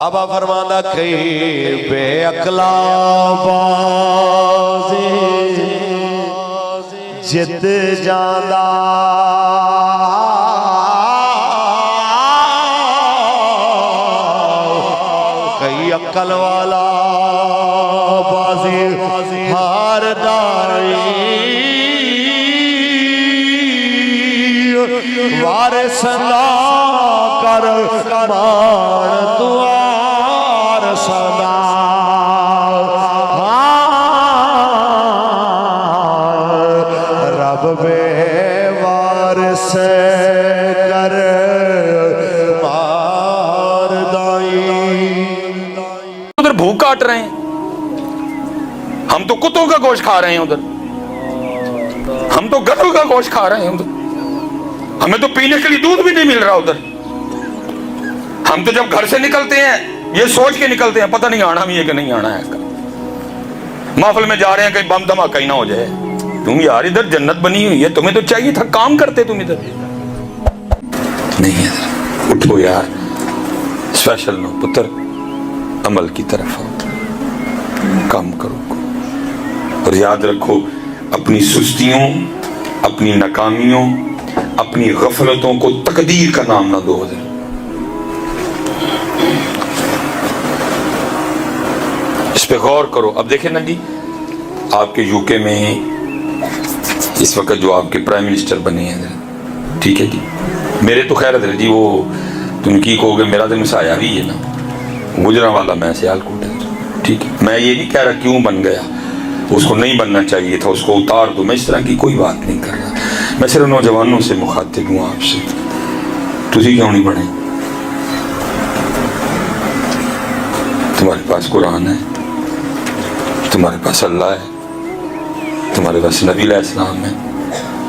ابا فرمانا کئی بے اقلا بازی جت جاندہ کئی عقل والا بازی ہار دائی وارث نہ کر مان دوار صدا رب بے وارث کر مار دائی. ادھر بھوک کاٹ رہے ہیں، ہم تو کتوں کا گوشت کھا رہے ہیں، ادھر ہم تو گدھوں کا گوشت کھا رہے ہیں، ادھر ہمیں تو پینے کے لیے دودھ بھی نہیں مل رہا. ادھر ہم تو جب گھر سے نکلتے ہیں یہ سوچ کے نکلتے ہیں پتہ نہیں آنا بھی ہے کہ نہیں آنا ہے. محفل میں جا رہے ہیں کہیں بم دھماکہ ہی نہ ہو جائے. تم یار ادھر جنت بنی ہوئی ہے، تمہیں تو چاہیے تھا کام کرتے، تم ادھر نہیں. ادھر اٹھو یار، اسپیشل نو پتر، عمل کی طرف کام کرو. اور یاد رکھو اپنی سستیوں، اپنی ناکامیوں، اپنی غفلتوں کو تقدیر کا نام نہ دو. اس پہ غور کرو. اب دیکھیں نا جی، آپ کے یو کے میں اس وقت جو آپ کے پرائم منسٹر بنے ہیں، ٹھیک ہے جی، میرے تو خیر حضرت جی وہ تم کی کہو گے، میرا تو مسایا بھی ہے نا، گجرانوالا میں سیالکوٹ ہے. ٹھیک ہے، میں یہ نہیں کہہ رہا کیوں بن گیا، اس کو نہیں بننا چاہیے تھا، اس کو اتار دو. میں اس طرح کی کوئی بات نہیں کر رہا، میں صرف نوجوانوں سے مخاطب ہوں آپ سے. تسی کیوں نہیں بنے؟ تمہارے پاس قرآن ہے، تمہارے پاس اللہ ہے، تمہارے پاس نبی علیہ السلام ہے،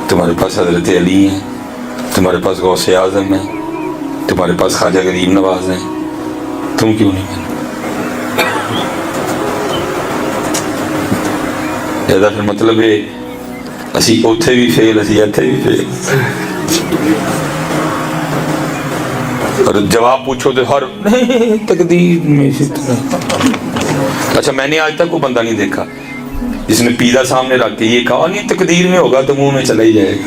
تمہارے پاس حضرت علی ہیں، تمہارے پاس غوث اعظم ہے، تمہارے پاس خواجہ غریب نواز ہیں. تم کیوں نہیں بنے؟ یہ پھر مطلب ہے اسی اوتھے بھی فیل، اسی ایتھے بھی فیل. اور جواب پوچھو تو ہر نہیں تقدیر میں. اچھا میں نے آج تک وہ بندہ نہیں دیکھا جس نے پیزا سامنے رکھ کے یہ کہا نہیں تقدیر میں ہوگا تو منہ میں چلا ہی جائے گا.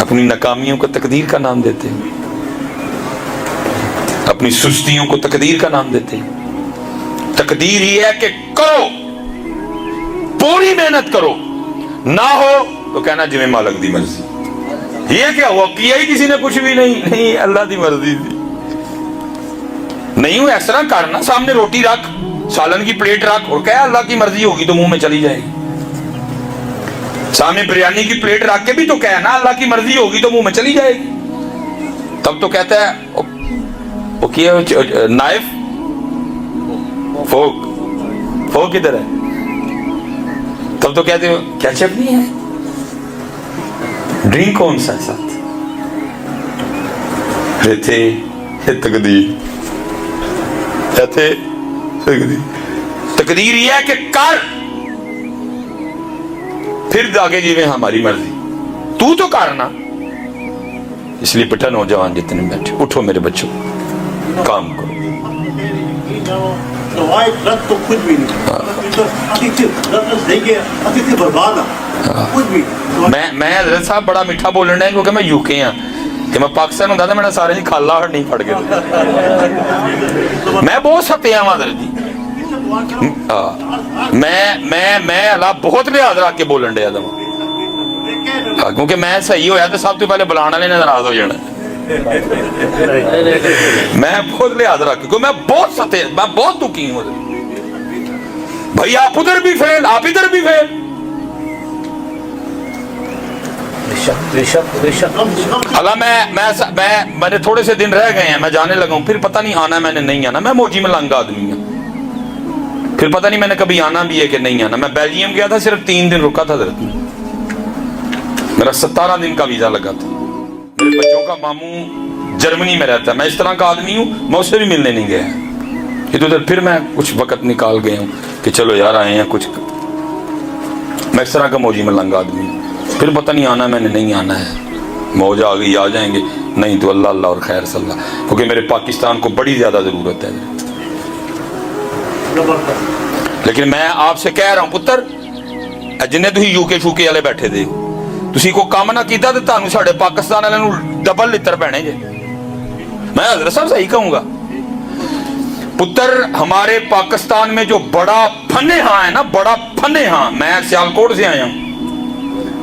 اپنی ناکامیوں کو تقدیر کا نام دیتے ہیں، اپنی سستیوں کو تقدیر کا نام دیتے ہیں. تقدیر یہ ہے کہ کرو، پوری محنت کرو، نہ ہو تو کہنا جی میں مالک دی مرضی. یہ کیا ہوا، کیا ہی کسی نے کچھ بھی نہیں، اللہ دی مرضی تھی. نہیں ہو اس طرح کرنا، سامنے روٹی رکھ، سالن کی پلیٹ رکھ اور کہہ اللہ کی مرضی ہوگی تو منہ میں چلی جائے گی. سامنے بریانی کی پلیٹ رکھ کے بھی تو کہنا اللہ کی مرضی ہوگی تو منہ میں چلی جائے گی. تب تو کہتا ہے وہ کیا نائف فوک کدھر ہے، تب تو کہتے ہو کیچپ نہیں ہے، ڈرنک کون سا ہے ساتھ. تقدیر تقدیر یہ ہے کہ کر، پھر آگے جی میں ہماری مرضی. تو کرنا. اس لیے بیٹا نوجوان جتنے بیٹھے اٹھو میرے بچوں، کام کرو. میں حضرت صاحب بڑا میٹھا بولنا ہے کیونکہ میں یو کے ہاں، کہ میں پاکستان ہوں تھا میں سارے نہیں کھالا اور نہیں پڑ گئے. میں بہت ستیا ہوں حضرت جی، میں اللہ بہت لحاظ رکھ کے بولن دیا تھا، کیونکہ میں صحیح ہویا تو سب تو پہلے بلانا والے نے ناراض ہو جانا. میں بہت لحاظ رکھ کیونکہ میں بہت ستیا، میں بہت دکھی ہوں بھائی. آپ ادھر بھی فیل، آپ ادھر بھی فیل. اللہ میں نے تھوڑے سے دن رہ گئے ہیں، میں جانے لگا ہوں، پھر پتہ نہیں آنا میں نے نہیں آنا. میں موجی ملنگ آدمی ہوں، پھر پتہ نہیں میں نے کبھی آنا بھی ہے کہ نہیں آنا. میں بیلجیم گیا تھا، صرف 3 دن رکا تھا حضرت میں، میرا 17 دن کا ویزا لگا تھا. میرے بچوں کا ماموں جرمنی میں رہتا ہے، میں اس طرح کا آدمی ہوں، میں اس سے بھی ملنے نہیں گیا. ادھر پھر میں کچھ وقت نکال گیا ہوں کہ چلو یار آئے ہیں کچھ. میں اس طرح کا موجی ملنگ آدمی ہوں، پھر پتہ نہیں آنا میں نے نہیں آنا ہے، موج آ گئی آ جائیں گے. नहीं तो अल्लाह अल्लाह और खैर सल्ला, क्योंकि मेरे पाकिस्तान को बड़ी ज़्यादा ज़रूरत है। लेकिन मैं आपसे कह रहा हूँ पुत्र, जिन्हें तुम यूके शूके वाले बैठे दे तुसी को काम ना किया तो तुहानू साडे पाकिस्तान वाले नू डबल लित्र पैने जे। मैं हज़रत साहब सही कहूँगा पुत्र, हमारे पाकिस्तान में जो बड़ा फने हाँ है ना, बड़ा फने हाँ, मैं सियालकोट से आया हूँ,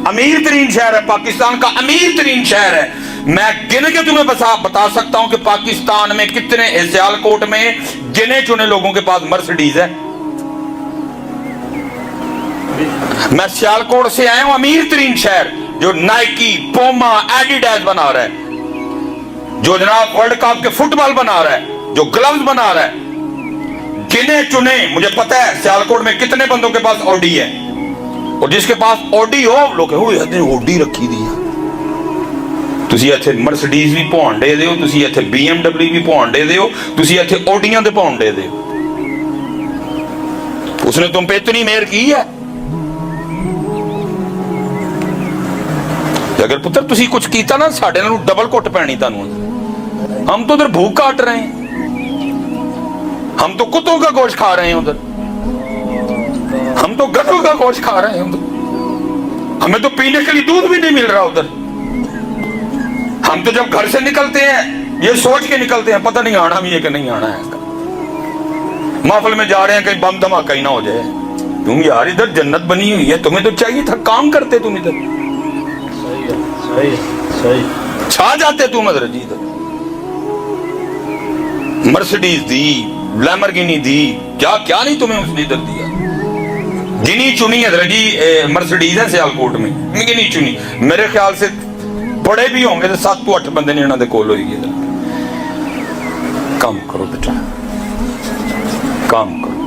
अमीर तरीन शहर है पाकिस्तान का, अमीर तरीन शहर है। मैं गिन के तुम्हें बता सकता हूं कि पाकिस्तान में कितने, सियालकोट में गिने चुने लोगों के पास मर्सिडीज है। मैं सियालकोट से आया हूं, अमीर तरीन शहर, जो नाइकी, पोमा, एडिडास बना रहा है, जो जनाब वर्ल्ड कप के फुटबॉल बना रहा है, जो ग्लव्स बना रहा है, गिने चुने। मुझे पता है सियालकोट में कितने बंदों के पास ऑडी है, और जिसके पास ऑडी हो लोग ऑडी रखी दी है। ਤੁਸੀਂ ਇੱਥੇ ਮਰਸੀਡੀਜ਼ ਵੀ ਭਾਂਡੇ ਦਿਓ, ਤੁਸੀਂ ਇੱਥੇ BMW ਵੀ ਭਾਂਡੇ ਦਿਓ, ਤੁਸੀਂ ਇੱਥੇ ऑडियां ਦੇ ਭਾਂਡੇ ਦਿਓ। उसने तुम पे इतनी मेहर की है। अगर पुत्र तुसी कुछ कीता ना साडे नालों डबल कुट पैनी तानू। हम तो उधर भूख काट रहे हैं, हम तो कुत्तों का गोश्त खा रहे हैं उधर, हम तो गधों का गोश्त खा रहे हैं उधर, हमें तो पीने के लिए दूध भी नहीं मिल रहा उधर। हम तो जब घर से निकलते हैं ये सोच के निकलते हैं पता नहीं आना भी है कि नहीं आना है, महफिल में जा रहे हैं कहीं बम धमाका ही ना हो जाए। तुम यार इधर जन्नत बनी हुई है, तुम्हें तो चाहिए था काम करते, तुम इधर सही छा जाते तुम इधर जी। इधर मर्सिडीज दी, लैम्बोर्गिनी दी, क्या क्या नहीं तुम्हें उसने इधर दिया। गिनी चुनी इधर जी मर्सिडीज है सियालकोट में, गिनी चुनी, मेरे ख्याल से बड़े भी होंगे तो 7 to 8 बंदे ने इन्होंने कोल होगी। काम करो बेटा, काम करो,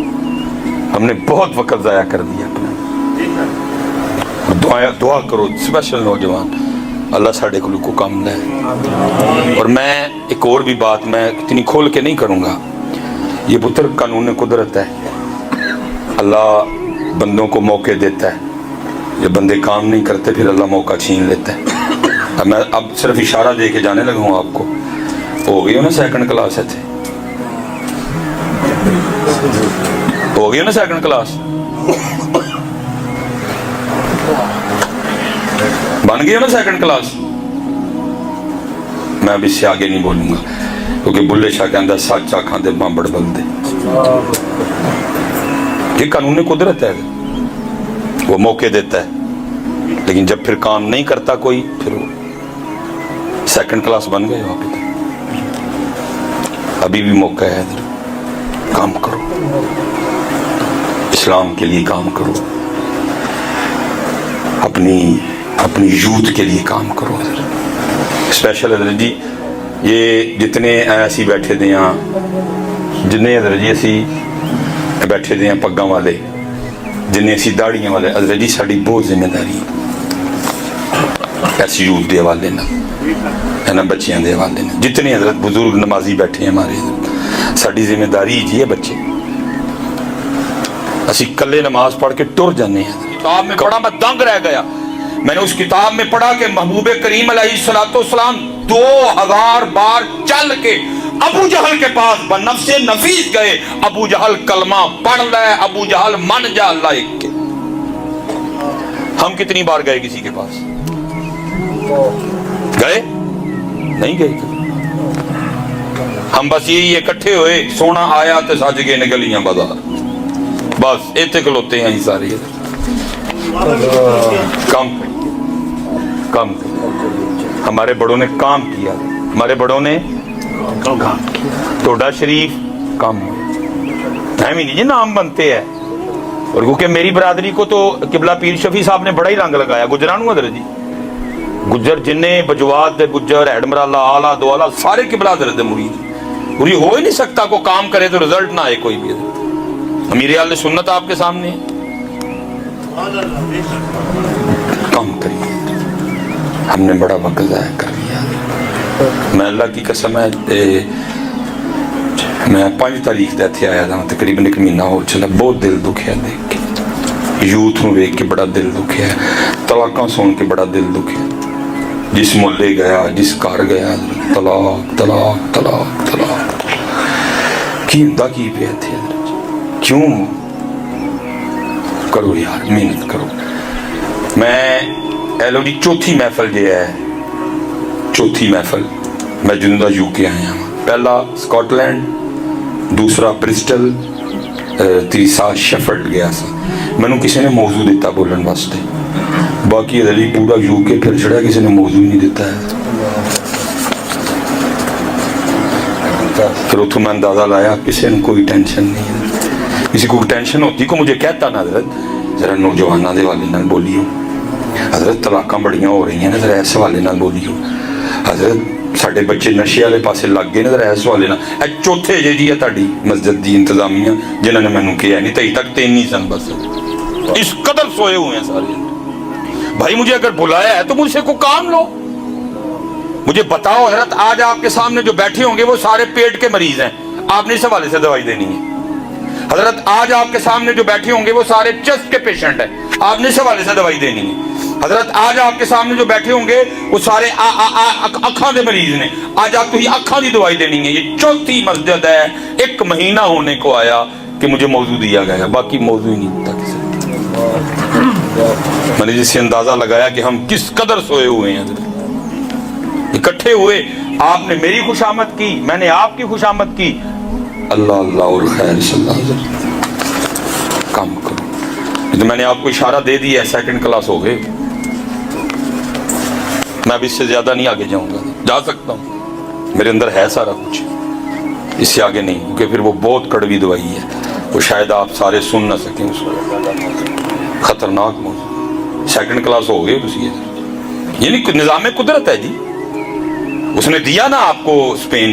हमने बहुत वक्त जाया कर दिया अपना। दुआ करो स्पेशल नौजवान, अल्लाह साढ़े को कम ले। और मैं एक और भी बात मैं इतनी खोल के नहीं करूँगा, ये पुत्र कानून कुदरत है, अल्लाह बंदों को मौके देता है, जब बंदे काम नहीं करते फिर अल्लाह मौका छीन लेता है। अब मैं अब सिर्फ इशारा दे के जाने लगा हूँ आपको। हो गई हो ना सेकंड क्लास है, हो गई हो ना सेकंड क्लास, बन गई हो ना सेकंड क्लास। मैं अब इससे आगे नहीं बोलूंगा क्योंकि बुल्ले शाह के अंदर सच आखा दे बांबड़ बंदे, ये कानून कुदरत है, वो मौके देता है, लेकिन जब फिर काम नहीं करता कोई फिर वो सेकंड क्लास बन गए हो। अभी भी मौका है, इधर काम करो, इस्लाम के लिए काम करो, अपनी यूथ के लिए काम करो। स्पेशल इधर जी ये जितने ऐसी बैठे दे जिन्हें इधर जी असी बैठे दे पग्गा वाले, जिन्हें असी दाड़ियां वाले, इधर जी साड़ी बहुत जिम्मेदारी ऐसी यूथ के हवाले ना, इन्होंने बच्चों के हवाले ने, जितने हजरत बुजुर्ग नमाजी बैठे हैं हमारे इधर, साड़ी जिम्मेदारी जी है बच्चे। असी कले नमाज पढ़ के टुर जाने हैं। किताब में पढ़ा, मैं दंग रह गया, मैंने उस किताब में पढ़ा कि महबूब करीम अलैहिस्सलाम 2000 बार चल के अबू जहल के पास बनफ्से नफीस गए। अबू जहल कलमा पढ़ ले, अबू जहल मन जा लाइक के। हम कितनी बार गए किसी के पास? गए नहीं गए। हम बस यही इकट्ठे हुए, सोना आया तो सज गए ने गलियां बाजार, बस इतने खलोते हैं सारे। काम हमारे बड़ों ने काम किया, हमारे बड़ों ने काम किया। टोडा शरीफ काम है भी नहीं जी, नाम बनते हैं। और क्योंकि मेरी बरादरी को तो किबला पीर शफी साहब ने बड़ा ही रंग लगाया, गुजरानू अदर जी, गुज्जर जिन्ने बजवात दे गुज्जर हैडमराला आला दोला सारे किबला दर दे मुरीद। पूरी हो ही नहीं सकता को काम करे तो रिजल्ट ना आए कोई भी। अमीर आले सुन्नत आपके सामने, काम करिए। हमने बड़ा वक्त ज़ाया कर लिया। मैं अल्लाह की कसम है, मैं 5 तारीख के इत्थे आया था, तकरीबन 1 महीना हो चला। बहुत दिल दुखिया देख के, यूथ में वेख के बड़ा दिल दुखिया, तलाक़ां सुन के बड़ा दिल दुखिया। जिस मोहल्ले गया, जिस घर गया, तलाक तलाक तलाक तलाक। की हुंदा की पिया इत्थे? क्यों? करो यार, मेहनत करो। मैं एलो दी चौथी महफल जो है, चौथी महफल मैं ਜਦੋਂ ਦਾ यूके आया हाँ। पहला स्कॉटलैंड, दूसरा ब्रिस्टल, तीसरा शेफर्ड गया सा। मैनू किसी ने मौजू दिता बोलने वास्ते, बाकी अदली पूरा यूके फिर छड़ा, किसी ने मौजू नहीं दिता है। फिर उतों मैं अंदाजा लाया किसी ने कोई टेंशन नहीं है। किसी को टेंशन होती को मुझे कहता ना हजरत जरा नौजवानों के हवाले नाल बोलियो, हजरत तलाकां बड़ियां हो रही हैं, जरा इस हवाले नाल बोलियो, हजरत साडे बच्चे नशे वाले पासे लग गए, जरा इस हवाले नाल। चौथे जे जी है तुहाडी मस्जिद दी इंतजामिया जिन्होंने मैनू कहा नहीं, तई तक तीन ही सन बस, इस कदर सोए हुए हैं सारे। भाई मुझे अगर बुलाया है तो मुझसे को काम लो, मुझे बताओ हजरत आज आपके सामने जो बैठे होंगे वो सारे पेट के मरीज हैं, आपने इस हवाले से दवाई देनी है। हजरत आज आपके सामने जो बैठे होंगे वो सारे चेस्ट के पेशेंट हैं, आपने इस हवाले से दवाई देनी है। हजरत आज आपके सामने जो बैठे होंगे वो सारे अखा के मरीज ने, आज आप तुझे अखा की दवाई देनी है। ये चौथी मस्जिद है, 1 महीना होने को आया कि मुझे मौजू दिया गया, बाकी मौजू ही नहीं था किसी। मैंने जिससे अंदाजा लगाया कि हम किस कदर सोए हुए हैं, इकट्ठे हुए, आपने मेरी खुशामद की, मैंने आपकी खुशामद की। अल्लाह अल्लाह और खैर सल्लल्लाहु काम करो। तो मैंने आपको इशारा दे दिया है, 2nd क्लास हो गए, मैं अब इससे ज्यादा नहीं आगे जाऊंगा। जा सकता हूँ, मेरे अंदर है सारा कुछ, इससे आगे नहीं, क्योंकि फिर वो बहुत कड़वी दवाई है, वो शायद आप सारे सुन ना सकें उसको, खतरनाक मौजूद। 2nd क्लास हो गए उसी, ये नहीं निजाम कुदरत है जी। उसने दिया ना आपको स्पेन,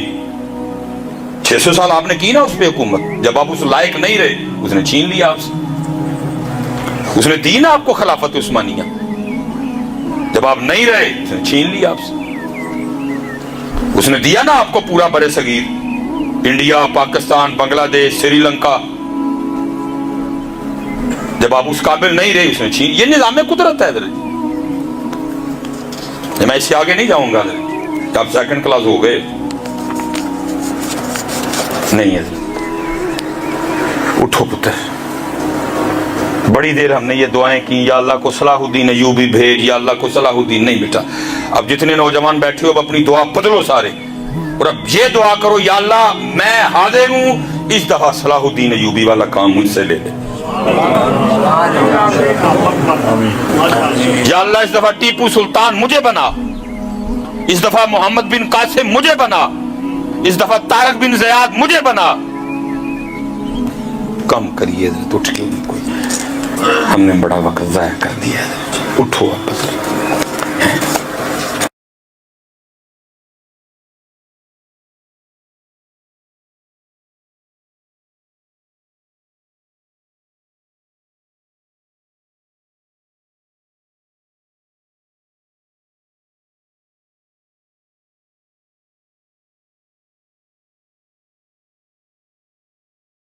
600 साल आपने की ना उस पर हुकूमत, जब आप उस लायक नहीं रहे उसने छीन लिया आपसे। उसने दी ना आपको खिलाफत उस्मानिया, जब आप नहीं रहे उसने छीन लिया आपसे। उसने दिया ना आपको पूरा बरे सगीर, इंडिया, पाकिस्तान, बांग्लादेश, श्रीलंका, जब आप उस काबिल नहीं रहे उसने छीन। ये निजाम कुदरत है, मैं इससे आगे नहीं जाऊंगा। आप 2nd क्लास हो गए नहीं है, उठो पुत्र। बड़ी देर हमने ये दुआएं की, या अल्लाह को सलाहुद्दीन अय्यूबी भेज, या अल्लाह को सलाहुद्दीन। नहीं बेटा, अब जितने नौजवान बैठे हो अब अपनी दुआ बदलो सारे, और अब ये दुआ करो, या अल्लाह मैं हाजिर हूं, इस दफा सलाहुद्दीन अय्यूबी वाला काम मुझसे ले ले। या अल्लाह इस दफा टीपू सुल्तान मुझे बना, इस दफा मोहम्मद बिन कासिम मुझे बना, इस दफा तारक बिन ज़ियाद मुझे बना। कम करिए, उठ के कोई, हमने बड़ा वक्त ज़ाया कर दिया। उठो वापस।